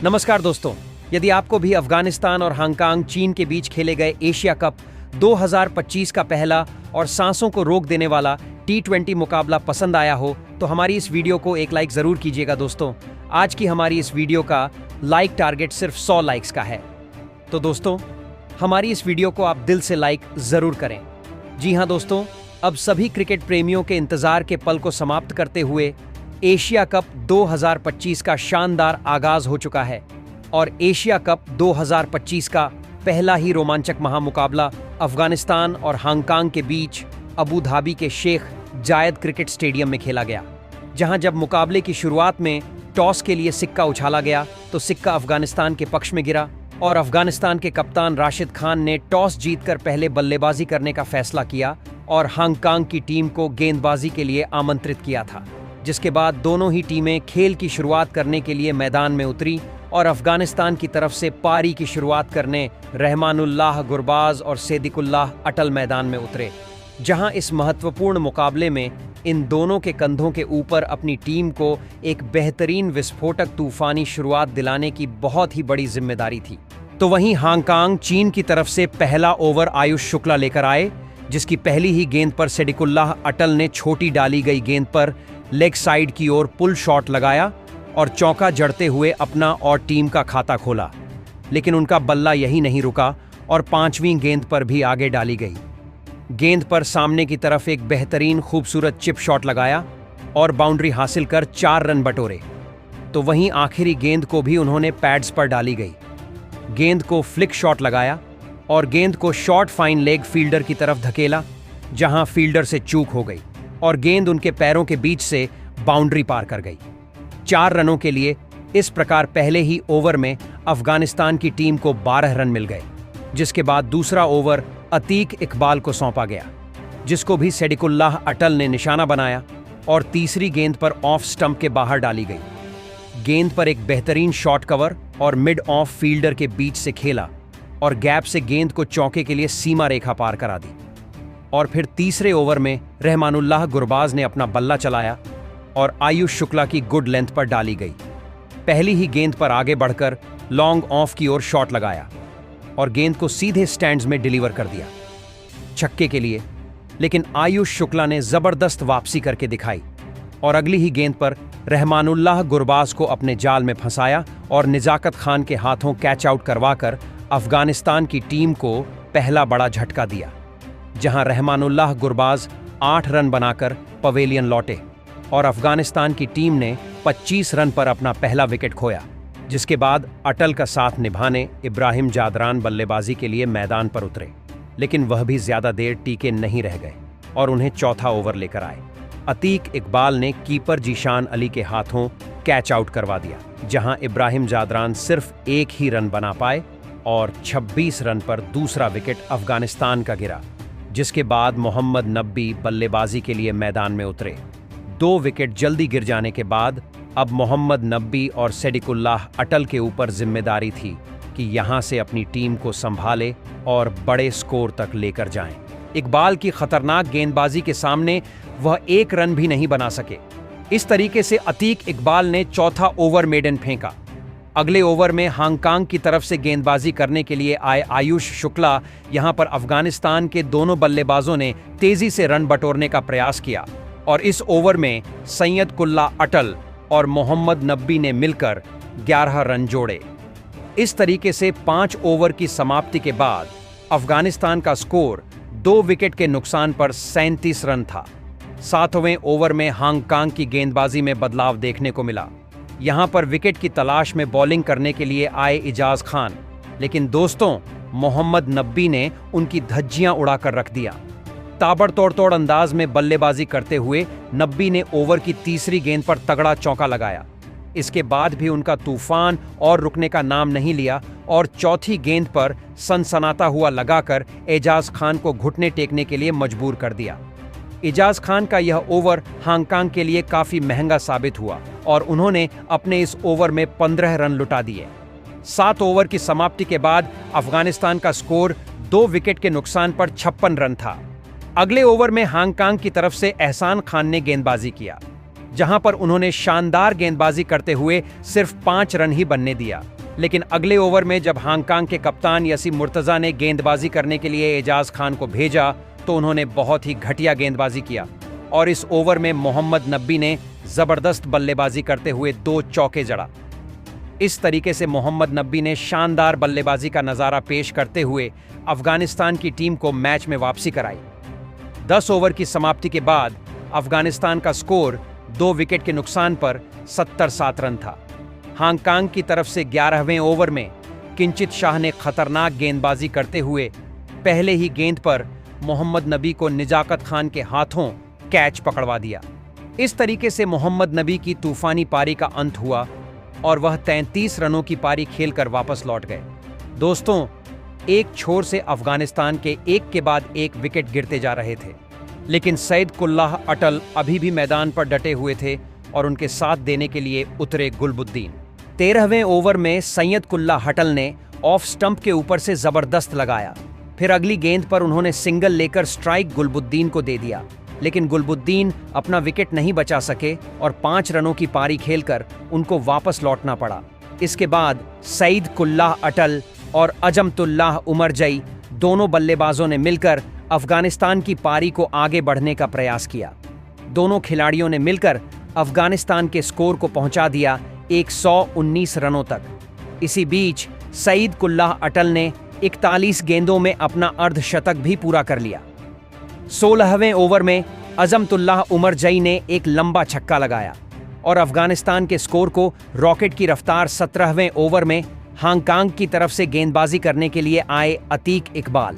नमस्कार दोस्तों, यदि आपको भी अफगानिस्तान और हांगकांग चीन के बीच खेले गए एशिया कप 2025 का पहला और सांसों को रोक देने वाला T20 मुकाबला पसंद आया हो तो हमारी इस वीडियो को एक लाइक जरूर कीजिएगा दोस्तों। आज की हमारी इस वीडियो का लाइक टारगेट सिर्फ 100 लाइक्स का है। तो दोस्तों, हमारी इस वीडियो को आप दिल से लाइक जरूर करें। जी हाँ दोस्तों, अब सभी क्रिकेट प्रेमियों के इंतजार के पल को समाप्त करते हुए एशिया कप 2025 का शानदार आगाज हो चुका है और एशिया कप 2025 का पहला ही रोमांचक महामुकाबला अफगानिस्तान और हांगकांग के बीच अबू धाबी के शेख जायद क्रिकेट स्टेडियम में खेला गया, जहां जब मुकाबले की शुरुआत में टॉस के लिए सिक्का उछाला गया तो सिक्का अफगानिस्तान के पक्ष में गिरा और अफगानिस्तान के कप्तान राशिद खान ने टॉस जीतकर पहले बल्लेबाजी करने का फैसला किया और हांगकांग की टीम को गेंदबाजी के लिए आमंत्रित किया था, जिसके बाद दोनों ही टीमें खेल की शुरुआत करने के लिए मैदान में उतरी और अफगानिस्तान की तरफ से पारी की शुरुआत करने रहमानुल्लाह गुरबाज और सेदिकुल्लाह अटल मैदान में उतरे, जहां इस महत्वपूर्ण मुकाबले में इन दोनों के कंधों के ऊपर अपनी टीम को एक बेहतरीन विस्फोटक तूफानी शुरुआत दिलाने की बहुत ही बड़ी जिम्मेदारी थी। तो वहीं हांगकांग चीन की तरफ से पहला ओवर आयुष शुक्ला लेकर आए, जिसकी पहली ही गेंद पर सेदिकुल्लाह अटल ने छोटी डाली गई गेंद पर लेग साइड की ओर पुल शॉट लगाया और चौका जड़ते हुए अपना और टीम का खाता खोला। लेकिन उनका बल्ला यही नहीं रुका और पांचवीं गेंद पर भी आगे डाली गई। गेंद पर सामने की तरफ एक बेहतरीन खूबसूरत चिप शॉट लगाया और बाउंड्री हासिल कर 4 रन बटोरे। तो वहीं आखिरी गेंद को भी उन्होंने पैड्स पर डाली गई। गेंद को फ्लिक शॉट लगाया और गेंद को शॉर्ट फाइन लेग फील्डर की तरफ धकेला, जहां फील्डर से चूक हो गई और गेंद उनके पैरों के बीच से बाउंड्री पार कर गई। 4 रनों के लिए इस प्रकार पहले ही ओवर में अफगानिस्तान की टीम को 12 रन मिल गए, जिसके बाद दूसरा ओवर अतीक इकबाल को सौंपा गया, जिसको भी सेदिकुल्लाह अटल ने निशाना बनाया और तीसरी गेंद पर ऑफ स्टंप के बाहर डाली गई। गेंद पर एक बेहतरीन शॉट कवर और मिड ऑफ फील्डर के बीच से खेला और गैप से गेंद को चौके के लिए सीमा रेखा पार करा दी। और फिर तीसरे ओवर में रहमानुल्लाह गुरबाज ने अपना बल्ला चलाया और आयुष शुक्ला की गुड लेंथ पर डाली गई। पहली ही गेंद पर आगे बढ़कर लॉन्ग ऑफ की ओर शॉट लगाया और गेंद को सीधे स्टैंड्स में डिलीवर कर दिया छक्के के लिए। लेकिन आयुष शुक्ला ने जबरदस्त वापसी करके दिखाई और अगली ही गेंद पर रहमानुल्लाह गुरबाज को अपने जाल में फंसाया और निजाकत खान के हाथों कैच आउट करवाकर अफगानिस्तान की टीम को पहला बड़ा झटका दिया, जहां रहमानुल्लाह गुरबाज 8 रन बनाकर पवेलियन लौटे और अफगानिस्तान की टीम ने 25 रन पर अपना पहला विकेट खोया, जिसके बाद अटल का साथ निभाने इब्राहिम जादरान बल्लेबाजी के लिए मैदान पर उतरे। लेकिन वह भी ज्यादा देर टीके नहीं रह गए और उन्हें चौथा ओवर लेकर आए। अतीक इकबाल ने कीपर जीशान अली के हाथों कैच आउट करवा दिया, जहां इब्राहिम जादरान सिर्फ 1 ही रन बना पाए और 26 रन पर दूसरा विकेट अफगानिस्तान का गिरा, जिसके बाद मोहम्मद नब्बी बल्लेबाजी के लिए मैदान में उतरे। 2 विकेट जल्दी गिर जाने के बाद अब मोहम्मद नब्बी और सेदिकुल्लाह अटल के ऊपर जिम्मेदारी थी कि यहां से अपनी टीम को संभाले और बड़े स्कोर तक लेकर जाएं। इकबाल की खतरनाक गेंदबाजी के सामने वह 1 रन भी नहीं बना सके। इस तरीके से अतीक इकबाल ने चौथा ओवर मेडन फेंका। अगले ओवर में हांगकांग की तरफ से गेंदबाजी करने के लिए आए आयुष शुक्ला यहां पर अफगानिस्तान के दोनों बल्लेबाजों ने तेजी से रन बटोरने का प्रयास किया और इस ओवर में सैयद कुल्ला अटल और मोहम्मद नब्बी ने मिलकर 11 रन जोड़े। इस तरीके से 5 ओवर की समाप्ति के बाद अफगानिस्तान का स्कोर 2 विकेट के नुकसान पर 37 रन था। 7वें ओवर में हांगकांग की गेंदबाजी में बदलाव देखने को मिला। यहां पर विकेट की तलाश में बॉलिंग करने के लिए आए इजाज खान, लेकिन दोस्तों मोहम्मद नब्बी ने उनकी धज्जियां उड़ाकर रख दिया। ताबड़तोड़ अंदाज में बल्लेबाजी करते हुए नब्बी ने ओवर की तीसरी गेंद पर तगड़ा चौका लगाया। इसके बाद भी उनका तूफान और रुकने का नाम नहीं लिया और चौथी गेंद पर सनसनाता हुआ लगाकर एजाज खान को घुटने टेकने के लिए मजबूर कर दिया। एजाज खान का यह ओवर हांगकांग के लिए काफी महंगा साबित हुआ और उन्होंने अपने इस ओवर में 15 रन लुटा दिए। 7 ओवर की समाप्ति के बाद अफगानिस्तान का स्कोर 2 विकेट के नुकसान पर 56 रन था। अगले ओवर में हांगकांग की तरफ से एहसान खान ने गेंदबाजी किया, जहां पर उन्होंने शानदार गेंदबाजी करते हुए सिर्फ 5 रन ही बनने दिया। लेकिन अगले ओवर में जब हांगकांग के कप्तान यसी मुर्तजा ने गेंदबाजी करने के लिए एजाज खान को भेजा तो उन्होंने बहुत ही घटिया गेंदबाजी किया और इस ओवर में मोहम्मद नबी ने जबरदस्त बल्लेबाजी करते हुए 2 चौके जड़ा। इस तरीके से मोहम्मद नबी ने शानदार बल्लेबाजी का नजारा पेश करते हुए अफगानिस्तान की टीम को मैच में वापसी कराई। 10 ओवर की समाप्ति के बाद अफगानिस्तान का स्कोर 2 विकेट के नुकसान पर 70-7 रन था। हांगकांग की तरफ से 11वें ओवर में किंचित शाह ने खतरनाक गेंदबाजी करते हुए पहले ही गेंद पर मोहम्मद नबी को निजाकत खान के हाथों कैच पकड़वा दिया। इस तरीके से मोहम्मद नबी की तूफानी पारी का अंत हुआ और वह 33 रनों की पारी खेलकर वापस लौट गए। दोस्तों, एक छोर से अफगानिस्तान के एक के बाद एक विकेट गिरते जा रहे थे, लेकिन सैयद कुल्लाह अटल अभी भी मैदान पर डटे हुए थे और उनके साथ देने के लिए उतरे गुलबुद्दीन। 13वें ओवर में सैयद कुल्लाह अटल ने ऑफ स्टंप के ऊपर से जबरदस्त लगाया। फिर अगली गेंद पर उन्होंने सिंगल लेकर स्ट्राइक गुलबुद्दीन को दे दिया, लेकिन गुलबुद्दीन अपना विकेट नहीं बचा सके और 5 रनों की पारी खेलकर उनको वापस लौटना पड़ा। इसके बाद सईद कुल्लाह अटल और अजमतुल्लाह उमरजई दोनों बल्लेबाजों ने मिलकर अफगानिस्तान की पारी को आगे बढ़ने का प्रयास किया। दोनों खिलाड़ियों ने मिलकर अफगानिस्तान के स्कोर को पहुंचा दिया 119 रनों तक। इसी बीच सईद कुल्लाह अटल ने 41 गेंदों में अपना अर्धशतक भी पूरा कर लिया। 16वें ओवर में अजमतुल्लाह उमरजई ने एक लंबा छक्का लगाया और अफगानिस्तान के स्कोर को रॉकेट की रफ्तार। 17वें ओवर में हांगकांग की तरफ से गेंदबाजी करने के लिए आए अतीक इकबाल,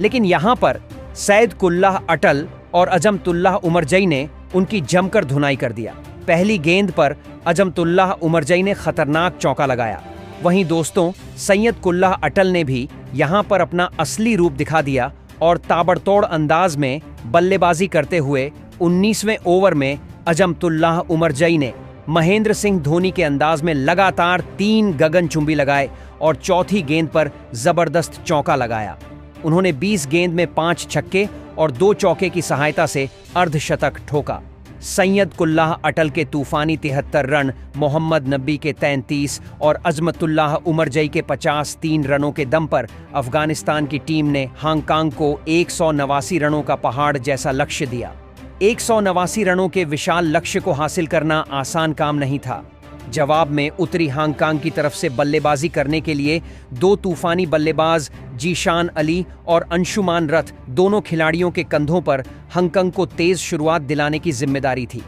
लेकिन यहां पर सैयद कुल्लाह अटल और अजमतुल्लाह उमरजई ने उनकी जमकर धुनाई कर दिया। पहली गेंद पर अजमतुल्लाह उमरजई ने खतरनाक चौका लगाया। वहीं दोस्तों, सैयद कुल्लाह अटल ने भी यहां पर अपना असली रूप दिखा दिया और ताबड़तोड़ अंदाज में बल्लेबाजी करते हुए 19वें ओवर में अजमतुल्लाह उमरजई ने महेंद्र सिंह धोनी के अंदाज में लगातार 3 गगनचुंबी लगाए और चौथी गेंद पर जबरदस्त चौका लगाया। उन्होंने 20 गेंद में 5 छक्के और 2 चौके की सहायता से अर्धशतक ठोका। सैयद कुल्लाह अटल के तूफानी 73 रन, मोहम्मद नबी के 33 और अजमतुल्लाह उमरजई के 53 रनों के दम पर अफगानिस्तान की टीम ने हांगकांग को 189 रनों का पहाड़ जैसा लक्ष्य दिया। 189 रनों के विशाल लक्ष्य को हासिल करना आसान काम नहीं था। जवाब में उतरी हांगकांग की तरफ से बल्लेबाजी करने के लिए 2 तूफानी बल्लेबाज जीशान अली और अंशुमान रथ, दोनों खिलाड़ियों के कंधों पर हांगकांग को तेज शुरुआत दिलाने की जिम्मेदारी थी।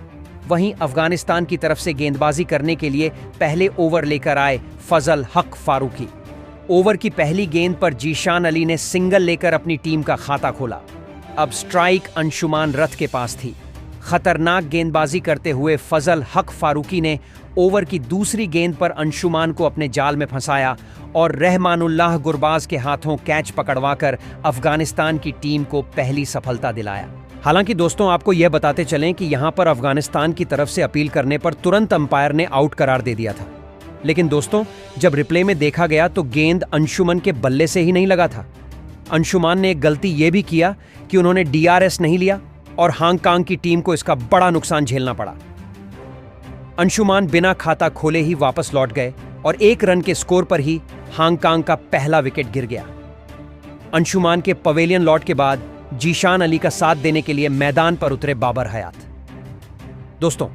वहीं अफगानिस्तान की तरफ से गेंदबाजी करने के लिए पहले ओवर लेकर आए फजल हक फारूकी। ओवर की पहली गेंद पर जीशान अली ने सिंगल लेकर अपनी टीम का खाता खोला। अब स्ट्राइक अंशुमान रथ के पास थी। खतरनाक गेंदबाजी करते हुए फजल हक फारूकी ने ओवर की दूसरी गेंद पर अंशुमान को अपने जाल में फंसाया और रहमानुल्लाह गुरबाज के हाथों कैच पकड़वाकर अफगानिस्तान की टीम को पहली सफलता दिलाया। हालांकि दोस्तों, आपको यह बताते चलें कि यहां पर अफगानिस्तान की तरफ से अपील करने पर तुरंत अंपायर ने आउट करार दे दिया था, लेकिन दोस्तों, जब रिप्ले में देखा गया तो गेंद अंशुमन के बल्ले से ही नहीं लगा था। अंशुमान ने एक गलती यह भी किया कि उन्होंने DRS नहीं लिया और हांगकांग की टीम को इसका बड़ा नुकसान झेलना पड़ा। अंशुमान बिना खाता खोले ही वापस लौट गए और 1 रन के स्कोर पर ही हांगकांग का पहला विकेट गिर गया। अंशुमान के पवेलियन लौट के बाद जीशान अली का साथ देने के लिए मैदान पर उतरे बाबर हयात। दोस्तों,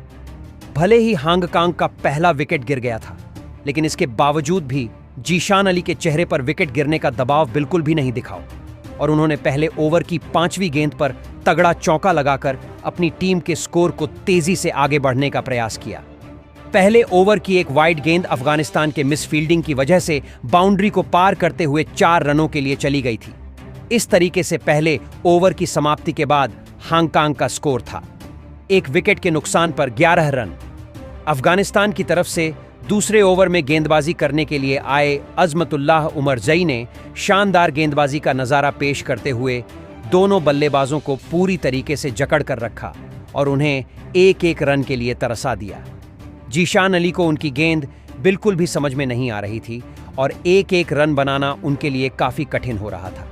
भले ही हांगकांग का पहला विकेट गिर गया था, लेकिन इसके बावजूद भी जीशान अली के चेहरे पर विकेट गिरने का दबाव बिल्कुल भी नहीं दिखा और उन्होंने पहले ओवर की 5वीं गेंद पर तगड़ा चौका लगाकर अपनी टीम के स्कोर को तेजी से आगे बढ़ने का प्रयास किया। पहले ओवर की एक वाइड गेंद अफगानिस्तान के मिसफील्डिंग की वजह से बाउंड्री को पार करते हुए 4 रनों के लिए चली गई थी। इस तरीके से पहले ओवर की समाप्ति के बाद हांगकांग का स्कोर था 1 विकेट के नुकसान पर 11 रन। अफगानिस्तान की तरफ से दूसरे ओवर में गेंदबाजी करने के लिए आए अजमतुल्लाह उमरजई ने शानदार गेंदबाजी का नजारा पेश करते हुए दोनों बल्लेबाजों को पूरी तरीके से जकड़ कर रखा और उन्हें 1-1 रन के लिए तरसा दिया। जीशान अली को उनकी गेंद बिल्कुल भी समझ में नहीं आ रही थी और 1-1 रन बनाना उनके लिए काफी कठिन हो रहा था।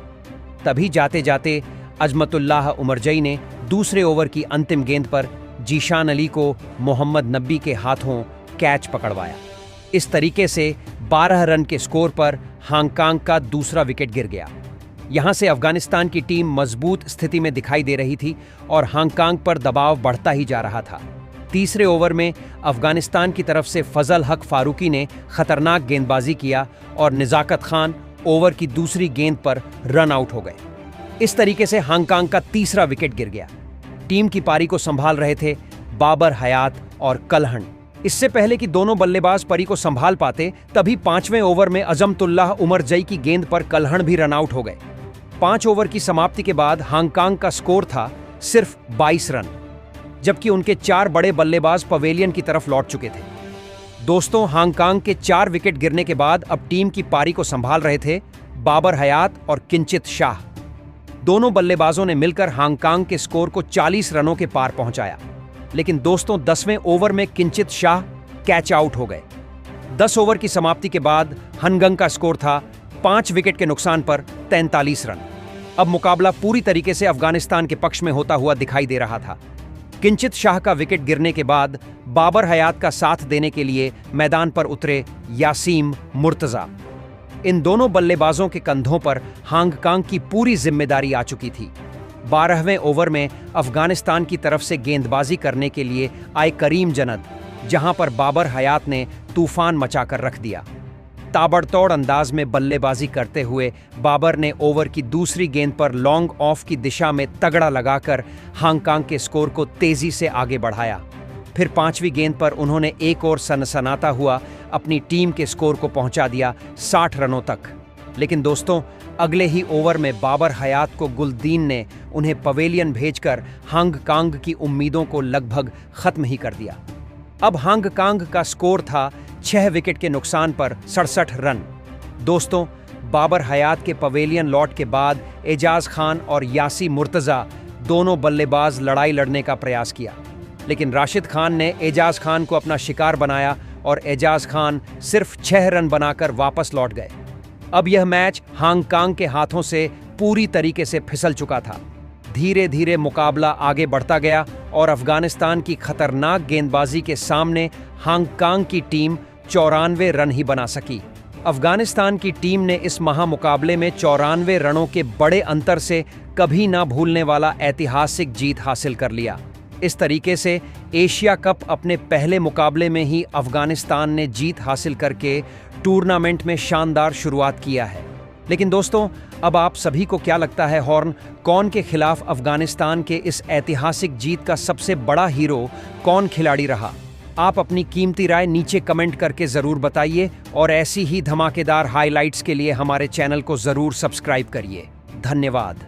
तभी जाते जाते अजमतुल्लाह उमरजई ने दूसरे ओवर की अंतिम गेंद पर जीशान अली को मोहम्मद नबी के हाथों कैच पकड़वाया। इस तरीके से 12 रन के स्कोर पर हांगकांग का दूसरा विकेट गिर गया। यहां से अफगानिस्तान की टीम मजबूत स्थिति में दिखाई दे रही थी और हांगकांग पर दबाव बढ़ता ही जा रहा था। तीसरे ओवर में अफगानिस्तान की तरफ से फजल हक फारूकी ने खतरनाक गेंदबाजी किया और निजाकत खान ओवर की दूसरी गेंद पर रन आउट हो गए। इस तरीके से हांगकांग का तीसरा विकेट गिर गया। टीम की पारी को संभाल रहे थे बाबर हयात और कलहण। इससे पहले कि दोनों बल्लेबाज पारी को संभाल पाते, तभी 5वें ओवर में अजमतुल्लाह उमर जई की गेंद पर कलहण भी रन आउट हो गए। 5 ओवर की समाप्ति के बाद हांगकांग का स्कोर था सिर्फ 22 रन, जबकि उनके 4 बड़े बल्लेबाज पवेलियन की तरफ लौट चुके थे। दोस्तों, हांगकांग के 4 विकेट गिरने के बाद अब टीम की पारी को संभाल रहे थे बाबर हयात और किंचित शाह। दोनों बल्लेबाजों ने मिलकर हांगकांग के स्कोर को 40 रनों के पार पहुंचाया। लेकिन दोस्तों, 10वें ओवर में किंचित शाह कैच आउट हो गए। 10 ओवर की समाप्ति के बाद हनगंग का स्कोर था 5 विकेट के नुकसान पर 43 रन। अब मुकाबला पूरी तरीके से अफगानिस्तान के पक्ष में होता हुआ दिखाई दे रहा था। किंचित शाह का विकेट गिरने के बाद बाबर हयात का साथ देने के लिए मैदान पर उतरे यासीम मुर्तजा। इन दोनों बल्लेबाजों के कंधों पर हांगकांग की पूरी जिम्मेदारी आ चुकी थी। 12वें ओवर में अफगानिस्तान की तरफ से गेंदबाजी करने के लिए आए करीम जन्नत, जहां पर बाबर हयात ने तूफान मचाकर रख दिया। ताबड़तोड़ अंदाज में बल्लेबाजी करते हुए बाबर ने ओवर की दूसरी गेंद पर लॉन्ग ऑफ की दिशा में तगड़ा लगाकर हांगकांग के स्कोर को तेजी से आगे बढ़ाया। फिर 5वीं गेंद पर उन्होंने एक और सनसनाता हुआ अपनी टीम के स्कोर को पहुंचा दिया 60 रनों तक। लेकिन दोस्तों, अगले ही ओवर में बाबर हयात को गुलदीन ने उन्हें पवेलियन भेजकर हांगकांग की उम्मीदों को लगभग खत्म ही कर दिया। अब हांगकांग का स्कोर था 6 विकेट के नुकसान पर 67 रन। दोस्तों, बाबर हयात के पवेलियन लौट के बाद एजाज खान और यासी मुर्तजा दोनों बल्लेबाज लड़ाई लड़ने का प्रयास किया, लेकिन राशिद खान ने एजाज खान को अपना शिकार बनाया और एजाज खान सिर्फ 6 रन बनाकर वापस लौट गए। अब यह मैच हांगकांग के हाथों से पूरी तरीके से फिसल चुका था। धीरे धीरे मुकाबला आगे बढ़ता गया और अफगानिस्तान की खतरनाक गेंदबाजी के सामने हांगकांग की टीम 94 रन ही बना सकी। अफगानिस्तान की टीम ने इस महामुकाबले में 94 रनों के बड़े अंतर से कभी ना भूलने वाला ऐतिहासिक जीत हासिल कर लिया। इस तरीके से एशिया कप अपने पहले मुकाबले में ही अफगानिस्तान ने जीत हासिल करके टूर्नामेंट में शानदार शुरुआत किया है। लेकिन दोस्तों, अब आप सभी को क्या लगता है, हॉर्न कौन के खिलाफ अफगानिस्तान के इस ऐतिहासिक जीत का सबसे बड़ा हीरो कौन खिलाड़ी रहा? आप अपनी कीमती राय नीचे कमेंट करके जरूर बताइए और ऐसी ही धमाकेदार हाइलाइट्स के लिए हमारे चैनल को जरूर सब्सक्राइब करिए। धन्यवाद।